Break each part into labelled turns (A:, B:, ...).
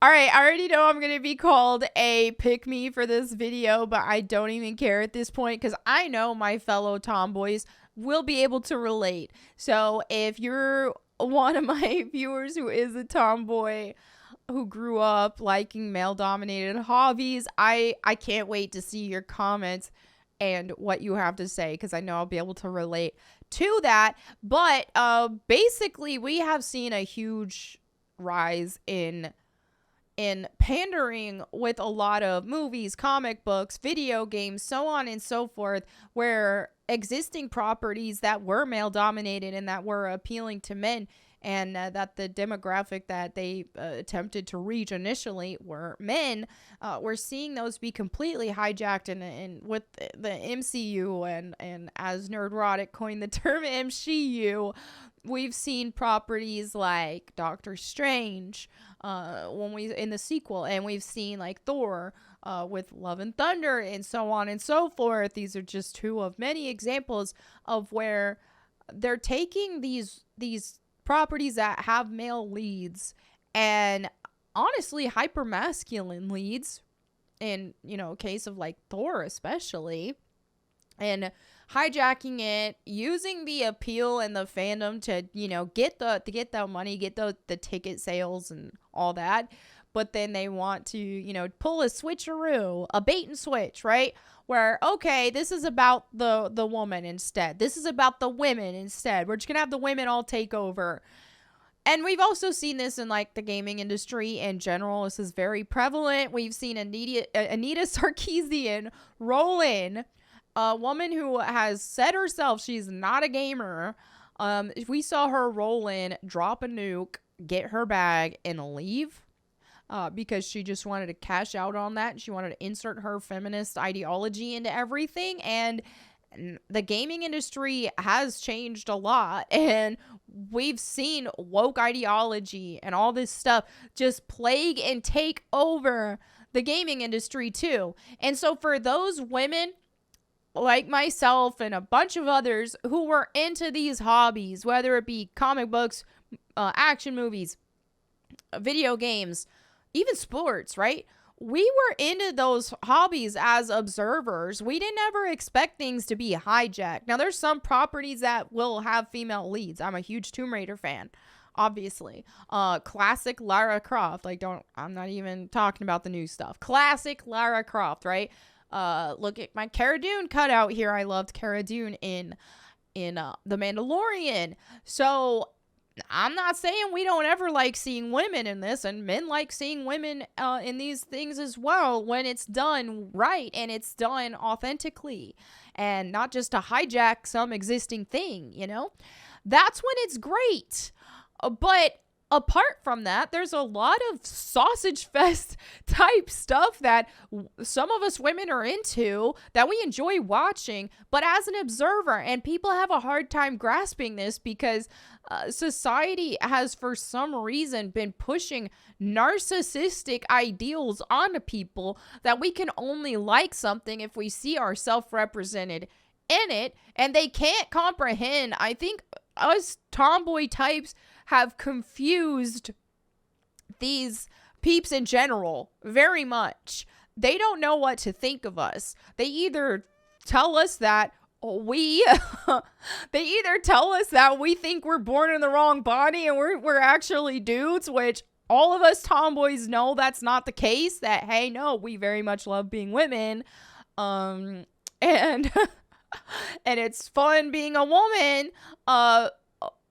A: All right, I already know I'm going to be called a pick me for this video, but I don't even care at this point because I know my fellow tomboys will be able to relate. So if you're one of my viewers who is a tomboy who grew up liking male dominated hobbies, I can't wait to see your comments and what you have to say because I know I'll be able to relate to that. But basically, we have seen a huge rise in pandering with a lot of movies, comic books, video games, so on and so forth, where existing properties that were male dominated and that were appealing to men and that the demographic that they attempted to reach initially were men, we're seeing those be completely hijacked and with the MCU and as Nerdrotic coined the term MCU, we've seen properties like Doctor Strange when we in the sequel, and we've seen like Thor with Love and Thunder and so on and so forth. These are just two of many examples of where they're taking these properties that have male leads and honestly hyper masculine leads in, you know, case of like Thor especially, and hijacking it, using the appeal and the fandom to, you know, get the money, get the ticket sales and all that. But then they want to, you know, pull a switcheroo, a bait and switch, right? Where, okay, this is about the woman instead. This is about the women instead. We're just going to have the women all take over. And we've also seen this in like the gaming industry in general. This is very prevalent. We've seen Anita Sarkeesian roll in, a woman who has said herself she's not a gamer. We saw her roll in, drop a nuke, get her bag, and leave. Because she just wanted to cash out on that. She wanted to insert her feminist ideology into everything. And the gaming industry has changed a lot. And we've seen woke ideology and all this stuff just plague and take over the gaming industry too. And so for those women like myself and a bunch of others who were into these hobbies, whether it be comic books, action movies, video games, even sports, right? We were into those hobbies as observers. We didn't ever expect things to be hijacked. Now, there's some properties that will have female leads. I'm a huge Tomb Raider fan, obviously. Classic Lara Croft. I'm not even talking about the new stuff. Classic Lara Croft, right? Look at my Cara Dune cutout here. I loved Cara Dune in The Mandalorian. So I'm not saying we don't ever like seeing women in this, and men like seeing women in these things as well when it's done right and it's done authentically and not just to hijack some existing thing, you know? That's when it's great. But apart from that, there's a lot of sausage fest type stuff that some of us women are into that we enjoy watching, but as an observer, and people have a hard time grasping this because society has for some reason been pushing narcissistic ideals onto people that we can only like something if we see ourselves represented in it, and they can't comprehend. I think us tomboy types have confused these peeps in general very much. They don't know what to think of us. They either tell us that we think we're born in the wrong body and we're actually dudes, which all of us tomboys know that's not the case. That, hey, no, we very much love being women. And and it's fun being a woman.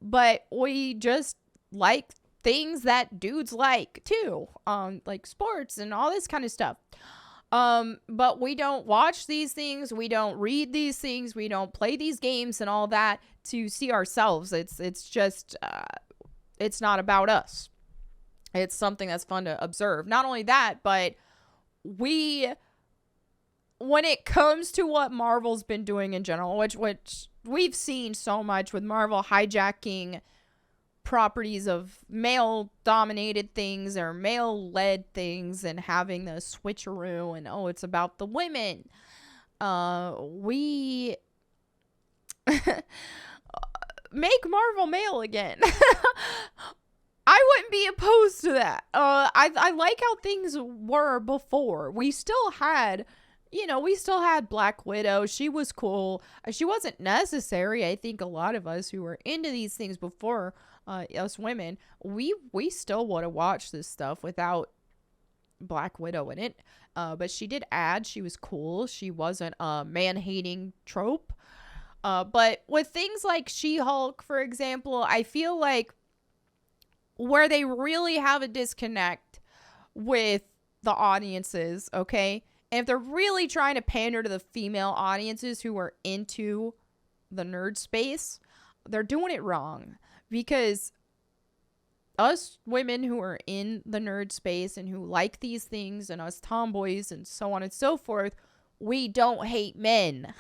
A: But we just like things that dudes like too, like sports and all this kind of stuff. But we don't watch these things, we don't read these things, we don't play these games and all that to see ourselves. It's just it's not about us. It's something that's fun to observe. Not only that, but when it comes to what Marvel's been doing in general, which we've seen so much with Marvel hijacking properties of male-dominated things or male-led things and having the switcheroo and, oh, it's about the women. We make Marvel male again. I wouldn't be opposed to that. I like how things were before. We still had, we still had Black Widow. She was cool. She wasn't necessary. I think a lot of us who were into these things before, us women, we still would have watched this stuff without Black Widow in it. But she did add, she was cool. She wasn't a man-hating trope. But with things like She-Hulk, for example, I feel like where they really have a disconnect with the audiences, okay? And if they're really trying to pander to the female audiences who are into the nerd space, they're doing it wrong. Because us women who are in the nerd space and who like these things, and us tomboys and so on and so forth, we don't hate men.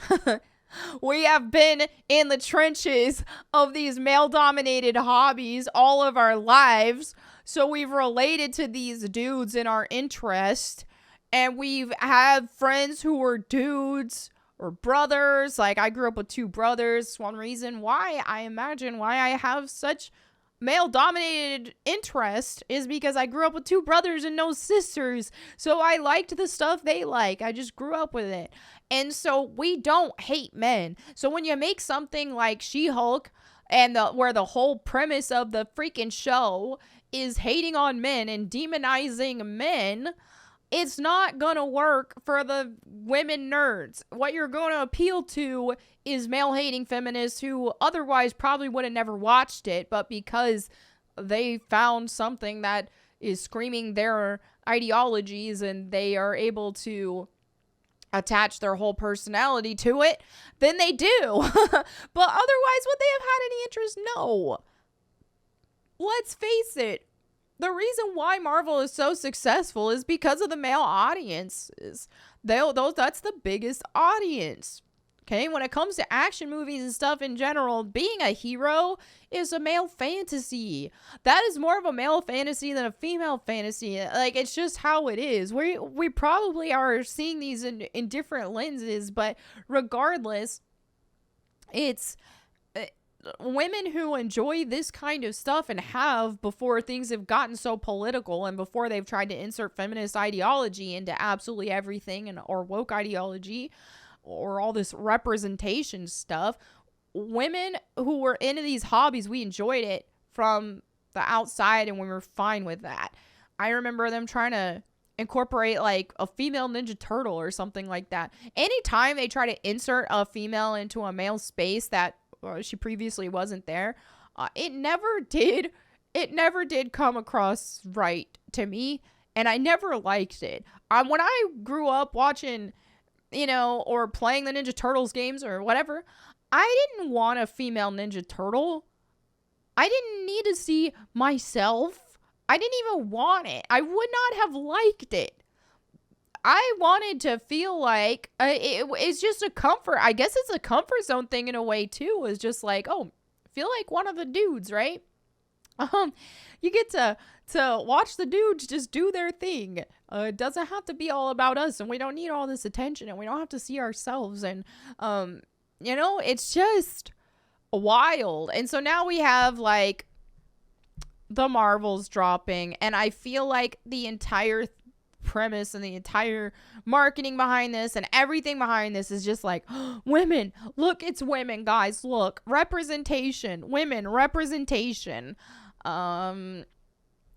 A: We have been in the trenches of these male-dominated hobbies all of our lives, so we've related to these dudes in our interest, and we've had friends who were dudes or brothers. Like, I grew up with 2 brothers. One reason why I have such male-dominated interest is because I grew up with 2 brothers and no sisters, so I liked the stuff they like. I just grew up with it. And so we don't hate men. So when you make something like She-Hulk, and where the whole premise of the freaking show is hating on men and demonizing men, it's not gonna work for the women nerds. What you're gonna appeal to is male-hating feminists who otherwise probably would have never watched it, but because they found something that is screaming their ideologies and they are able to attach their whole personality to it, then they do. But otherwise, would they have had any interest? No. Let's face it. The reason why Marvel is so successful is because of the male audiences. That's the biggest audience. Okay, when it comes to action movies and stuff in general, being a hero is a male fantasy. That is more of a male fantasy than a female fantasy. Like, it's just how it is. We probably are seeing these in different lenses, but regardless, it's women who enjoy this kind of stuff and have before things have gotten so political and before they've tried to insert feminist ideology into absolutely everything or woke ideology or all this representation stuff. Women who were into these hobbies, we enjoyed it from the outside and we were fine with that. I remember them trying to incorporate like a female Ninja Turtle or something like that. Anytime they try to insert a female into a male space that she previously wasn't there, it never did come across right to me, and I never liked it. When I grew up watching, or playing the Ninja Turtles games or whatever, I didn't want a female Ninja Turtle. I didn't need to see myself. I didn't even want it. I would not have liked it. I wanted to feel like it's just a comfort. I guess it's a comfort zone thing in a way too. It's just like, oh, feel like one of the dudes, right? You get to watch the dudes just do their thing. It doesn't have to be all about us, and we don't need all this attention, and we don't have to see ourselves, and it's just wild. And so now we have like the Marvels dropping, and I feel like the entire premise and the entire marketing behind this and everything behind this is just like, women, look, it's women, guys, look, representation, women, representation,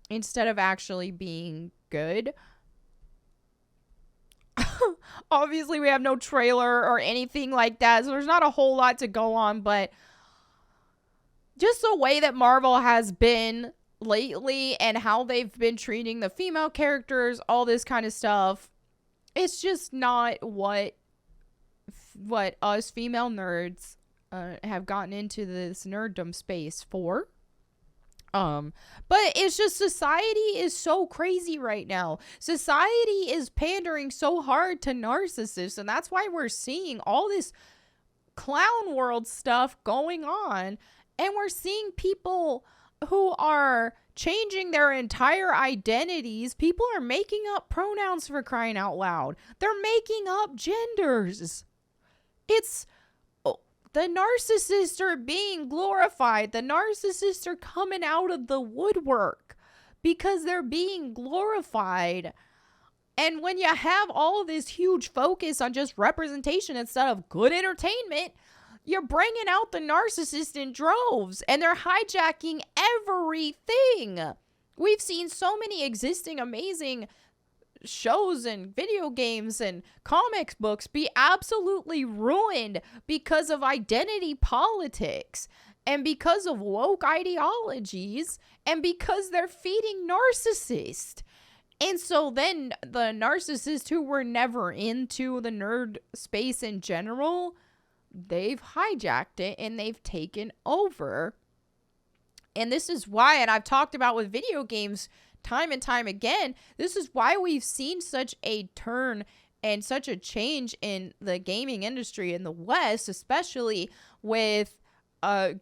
A: instead of actually being good. Obviously we have no trailer or anything like that, so there's not a whole lot to go on, but just the way that Marvel has been lately and how they've been treating the female characters, all this kind of stuff, it's just not what us female nerds have gotten into this nerddom space for. But it's just society is so crazy right now. Society is pandering so hard to narcissists, and that's why we're seeing all this clown world stuff going on, and we're seeing people who are changing their entire identities. People are making up pronouns, for crying out loud. They're making up genders. It's the narcissists are being glorified. The narcissists are coming out of the woodwork because they're being glorified. And when you have all this huge focus on just representation instead of good entertainment, you're bringing out the narcissist in droves, and they're hijacking everything. We've seen so many existing amazing shows and video games and comics books be absolutely ruined because of identity politics and because of woke ideologies and because they're feeding narcissists. And so then the narcissists who were never into the nerd space in general, they've hijacked it and they've taken over. And this is why, and I've talked about with video games time and time again, this is why we've seen such a turn and such a change in the gaming industry in the West, especially with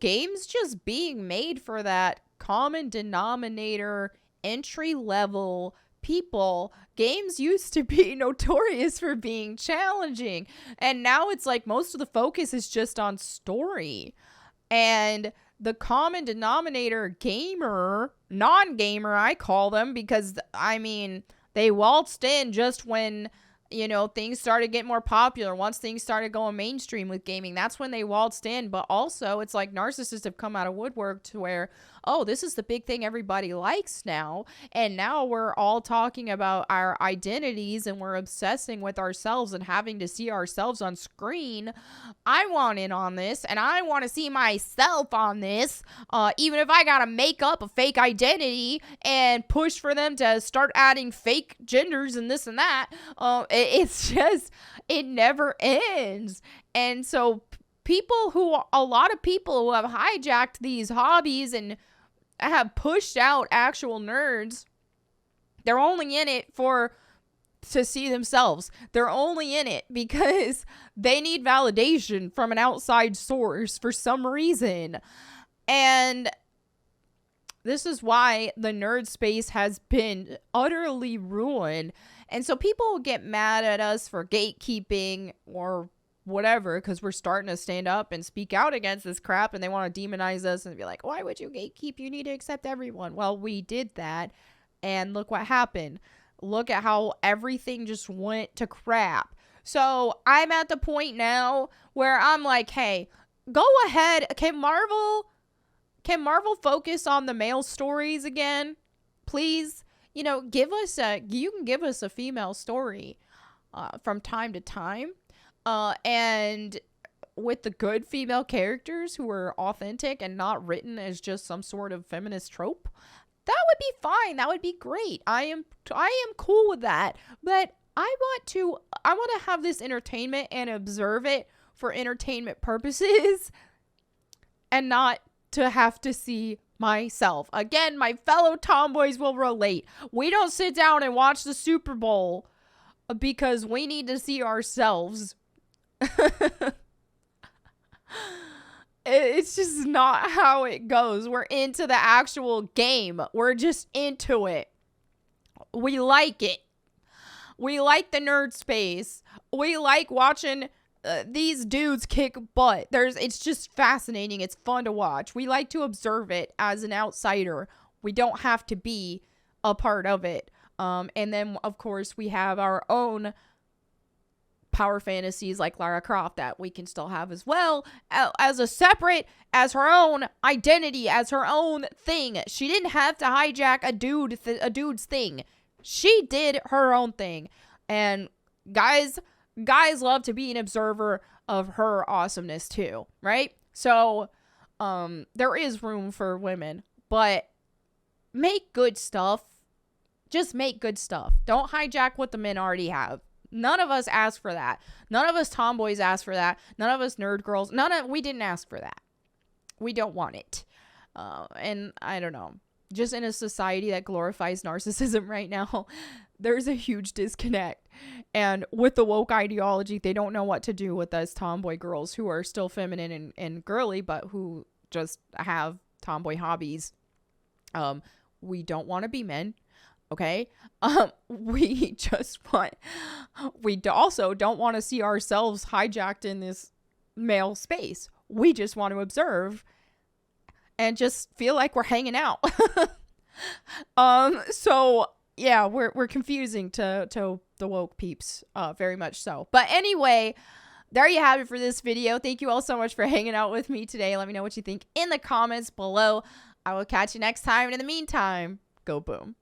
A: games just being made for that common denominator, entry level people. Games used to be notorious for being challenging, and now it's like most of the focus is just on story. And the common denominator gamer, non-gamer, I call them, because I mean, they waltzed in just when, you know, things started getting more popular. Once things started going mainstream with gaming, that's when they waltzed in. But also, it's like narcissists have come out of woodwork to where, oh, this is the big thing everybody likes now. And now we're all talking about our identities and we're obsessing with ourselves and having to see ourselves on screen. I want in on this and I want to see myself on this. Even if I got to make up a fake identity and push for them to start adding fake genders and this and that. It's just, it never ends. And so a lot of people who have hijacked these hobbies and have pushed out actual nerds, they're only in it to see themselves. They're only in it because they need validation from an outside source for some reason. And this is why the nerd space has been utterly ruined. And so people get mad at us for gatekeeping or whatever because we're starting to stand up and speak out against this crap, and they want to demonize us and be like, why would you gatekeep? You need to accept everyone. Well, we did that, and look what happened. Look at how everything just went to crap. So I'm at the point now where I'm like, hey, go ahead. Can Marvel focus on the male stories again? Please, you know, you can give us a female story from time to time. And with the good female characters who are authentic and not written as just some sort of feminist trope, that would be fine. That would be great. I am cool with that. But I want to have this entertainment and observe it for entertainment purposes and not to have to see myself. Again, my fellow tomboys will relate. We don't sit down and watch the Super Bowl because we need to see ourselves. It's just not how it goes. We're into the actual game. We're just into it. We like it. We like the nerd space. We like watching these dudes kick butt. It's just fascinating. It's fun to watch. We like to observe it as an outsider. We don't have to be a part of it. And then, of course, we have our own power fantasies like Lara Croft that we can still have as well, as her own identity, as her own thing. She didn't have to hijack a dude's thing. She did her own thing. And guys love to be an observer of her awesomeness too, right? So there is room for women, but make good stuff. Just make good stuff. Don't hijack what the men already have. None of us asked for that. None of us tomboys asked for that. None of us nerd girls. We didn't ask for that. We don't want it. And I don't know. Just in a society that glorifies narcissism right now, there's a huge disconnect. And with the woke ideology, they don't know what to do with us tomboy girls who are still feminine and girly, but who just have tomboy hobbies. We don't want to be men. Okay. We also don't want to see ourselves hijacked in this male space. We just want to observe and just feel like we're hanging out. So yeah, we're confusing to the woke peeps, very much so. But anyway, there you have it for this video. Thank you all so much for hanging out with me today. Let me know what you think in the comments below. I will catch you next time. And in the meantime, go boom.